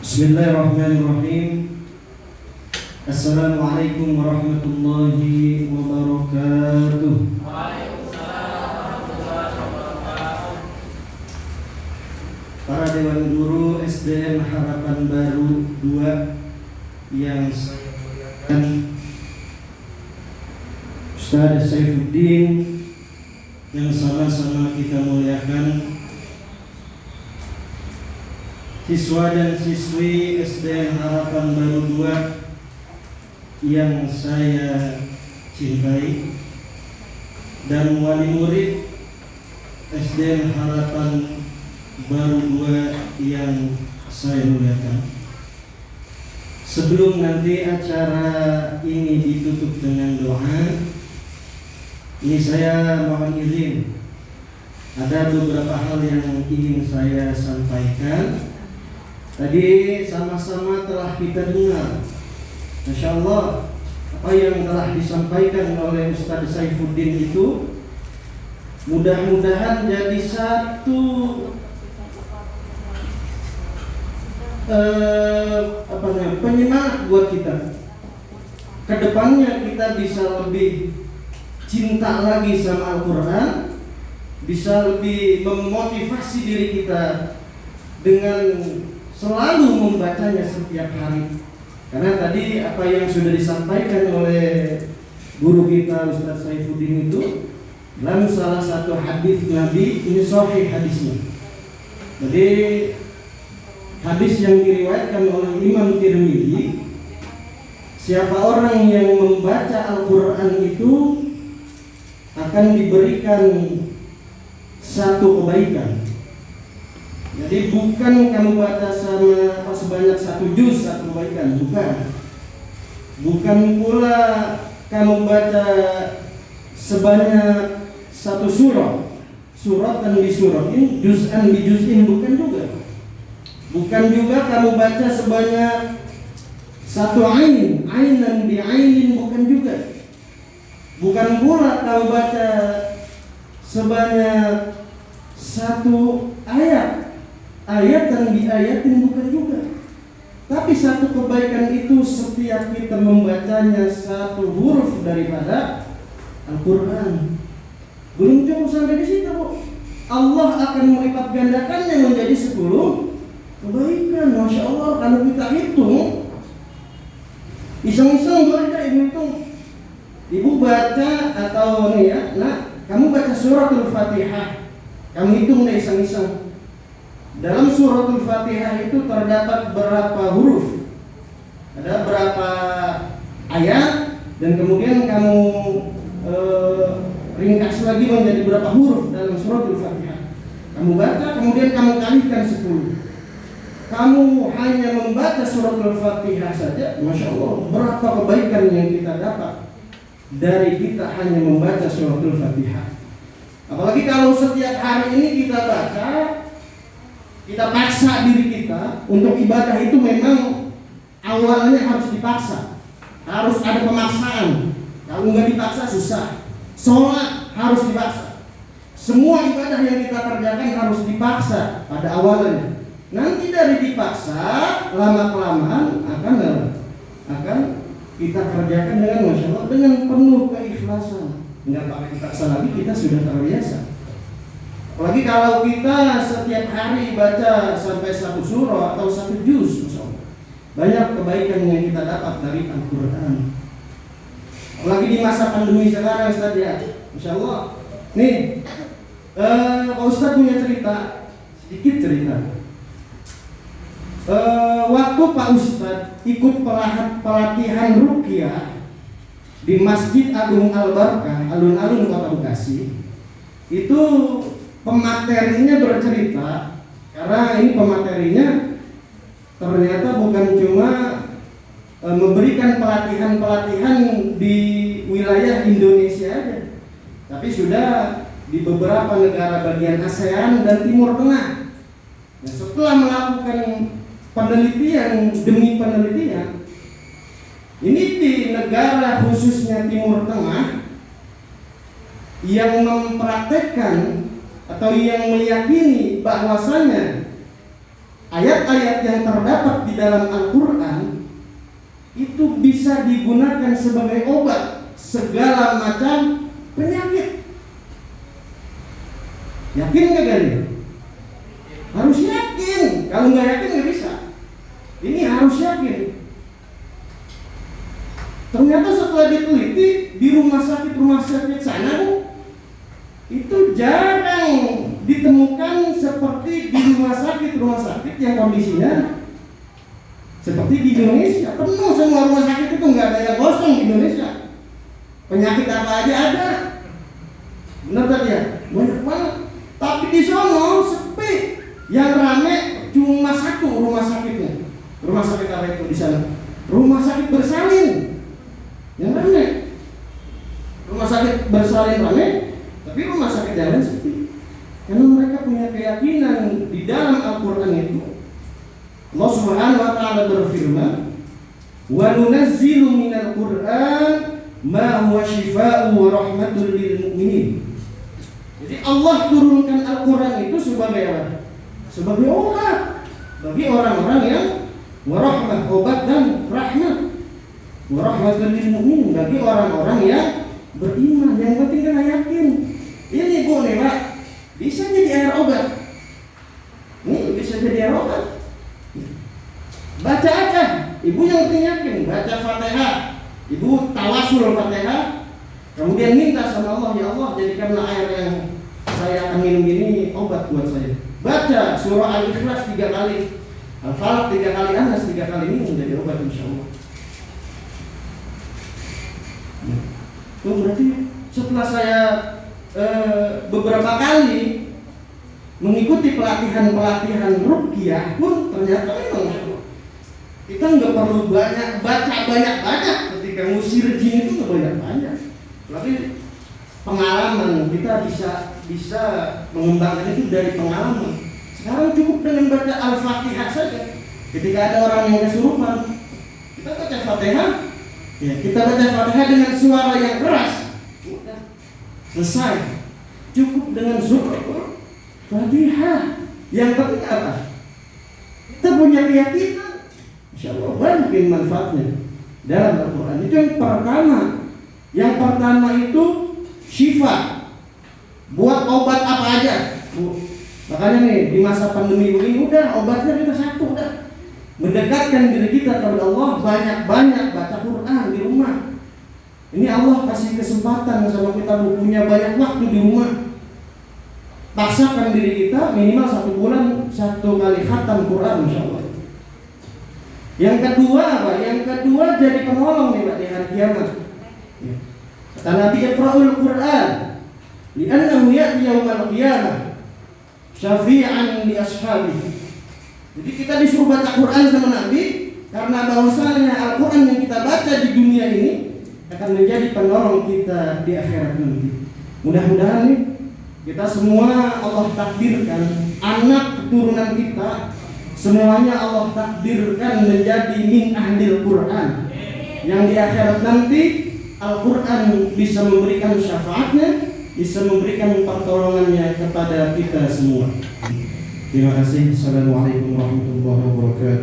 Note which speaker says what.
Speaker 1: Bismillahirrahmanirrahim. Assalamualaikum warahmatullahi wabarakatuh. Para Dewan Guru SDN Harapan Baru 2 yang saya muliakan, Ustaz Saifuddin yang sama-sama kita muliakan, siswa dan siswi SDN Harapan Baru 2 yang saya cintai, dan wali murid SDN Harapan Baru 2 yang saya muliakan. Sebelum nanti acara ini ditutup dengan doa, ini saya mohon izin, ada beberapa hal yang ingin saya sampaikan. Tadi sama-sama telah kita dengar, Masya Allah, apa yang telah disampaikan oleh Ustaz Saifuddin itu mudah-mudahan jadi satu penyemangat buat kita. Kedepannya kita bisa lebih cinta lagi sama Al-Quran, bisa lebih memotivasi diri kita dengan selalu membacanya setiap hari. Karena tadi apa yang sudah disampaikan oleh guru kita Ustaz Saifuddin itu dalam salah satu hadis Nabi, ini sahih hadisnya. Jadi hadis yang diriwayatkan oleh Imam Tirmidzi, siapa orang yang membaca Al-Quran itu akan diberikan satu kebaikan. Jadi bukan kamu baca sebanyak satu juz satu kebaikan, bukan. Bukan pula kamu baca sebanyak satu surat dan bisurat, juz'an bi juz'in, bukan juga. Bukan juga kamu baca sebanyak satu ainan bi ainin, bukan juga. Bukan pula kamu baca sebanyak satu ayat dan diayatin, bukan juga. Tapi satu kebaikan itu setiap kita membacanya satu huruf daripada Al-Quran. Belum cukup sampai di situ, Bu. Allah akan melipat gandakannya menjadi 10 kebaikan. Masya Allah, kalau kita hitung, iseng-iseng boleh tidak ibu hitung? Ibu baca atau nih ya, kamu baca suratul Fatihah, kamu hitung deh iseng-iseng. Dalam suratul Fatihah itu terdapat berapa huruf? Ada berapa ayat? Dan kemudian kamu ringkas lagi menjadi berapa huruf dalam suratul Fatihah. Kamu baca, kemudian kamu kalikan 10. Kamu hanya membaca suratul Fatihah saja, Masya Allah, berapa kebaikan yang kita dapat dari kita hanya membaca suratul Fatihah. Apalagi kalau setiap hari ini kita baca, kita paksa diri kita untuk ibadah itu. Memang awalnya harus dipaksa, harus ada pemaksaan. Kalau nggak dipaksa susah. Sholat harus dipaksa. Semua ibadah yang kita kerjakan harus dipaksa pada awalnya. Nanti dari dipaksa, lama-kelamaan akan kita kerjakan dengan Masya Allah, dengan penuh keikhlasan. Nggak pakai dipaksa lagi, kita sudah terbiasa. Apalagi kalau kita setiap hari baca sampai satu surah atau satu juz, banyak kebaikan yang kita dapat dari Al-Quran. Apalagi di masa pandemi sekarang, Ustaz ya, Masya Allah. Nih, Pak Ustaz punya sedikit cerita. Waktu Pak Ustaz ikut pelatihan ruqyah di Masjid Agung Al-Barkah, alun-alun Kota Bekasi, itu pematerinya bercerita, karena ini pematerinya ternyata bukan cuma memberikan pelatihan-pelatihan di wilayah Indonesia aja, tapi sudah di beberapa negara bagian ASEAN dan Timur Tengah. Nah, setelah melakukan penelitian demi penelitian, ini di negara khususnya Timur Tengah yang mempraktekkan atau yang meyakini bahwasanya ayat-ayat yang terdapat di di dalam Al-Quran itu bisa digunakan sebagai obat segala macam penyakit. Yakin nggak kalian? Harus yakin. Kalau nggak yakin nggak bisa. Ini harus yakin. Ternyata setelah diteliti di rumah sakit sana, Bu, itu jarang ditemukan seperti di rumah sakit yang kondisinya seperti di Indonesia. Penuh semua rumah sakit itu, nggak ada yang kosong di Indonesia. Penyakit apa aja ada. Benar tadi ya? Banyak banget. Tapi di sono sepi. Yang rame cuma satu rumah sakitnya. Rumah sakit apa itu di sana? Rumah sakit bersalin. Yang rame. Rumah sakit bersalin rame, tapi rumah sakit yang lain sepi. Karena mereka punya keyakinan di dalam Al-Quran itu. Allah Subhanahu wa ta'ala berfirman, "Wa nunazzilu minal Qur'an ma huwa shifaa'un wa rahmatun lil mu'minin." Jadi Allah turunkan Al-Quran itu sebagai apa? Sebagai obat bagi orang-orang yang warahmah, obat dan rahmat. Warahmatun lil mu'minin, bagi orang-orang yang beriman. Yang penting kan yakin. Ini boleh, Pak. Bisa jadi air obat. Ini bisa jadi air obat. Baca aja. Ibu yang penting yakin, baca Fatihah. Ibu tawasul Fatihah. Kemudian minta sama Allah, ya Allah, jadikanlah air yang saya akan minum ini obat buat saya. Baca surah Al-Ikhlas 3 kali, Al-Falaq 3 kali, An-Nas 3 kali, ini menjadi obat insyaallah. Itu berarti setelah saya beberapa kali mengikuti pelatihan ruqyah pun ternyata memang kita nggak perlu baca banyak ketika ngusir jin itu nggak banyak. Tapi pengalaman kita bisa mengembangkan itu dari pengalaman. Sekarang cukup dengan baca Al-Fatihah saja. Ketika ada orang yang kesurupan, kita baca Fatihah. Ya, kita baca Fatihah dengan suara yang keras. Udah selesai. Cukup dengan surah Fatihah. Yang penting apa? Kita punya keyakinan. Insyaallah banyak yang manfaatnya dalam Al-Quran. Itu yang pertama. Yang pertama itu syifa. Buat obat apa aja. Makanya nih di masa pandemi ini udah obatnya kita satu udah. Mendekatkan diri kita kepada Allah, banyak-banyak baca Quran di rumah. Ini Allah kasih kesempatan sama kita punya banyak waktu di rumah. Paksakan diri kita minimal 1 bulan 1 kali khatam Quran insyaallah. Yang kedua apa? Yang kedua jadi penolong nih Pak di hari kiamat. Kata Nabi, "Iqra'ul Quran li'annahu ya'ti yaumal qiyamah syafi'an li ashabihi." Jadi kita disuruh baca Quran sama Nabi karena bahwasanya Al-Quran yang kita baca di dunia ini akan menjadi penolong kita di akhirat nanti. Mudah-mudahan nih kita semua Allah takdirkan anak keturunan kita semuanya Allah takdirkan menjadi min ahlil Quran, yang di akhirat nanti Al-Quran bisa memberikan syafaatnya, bisa memberikan pertolongannya kepada kita semua. Terima kasih. Assalamualaikum warahmatullahi wabarakatuh.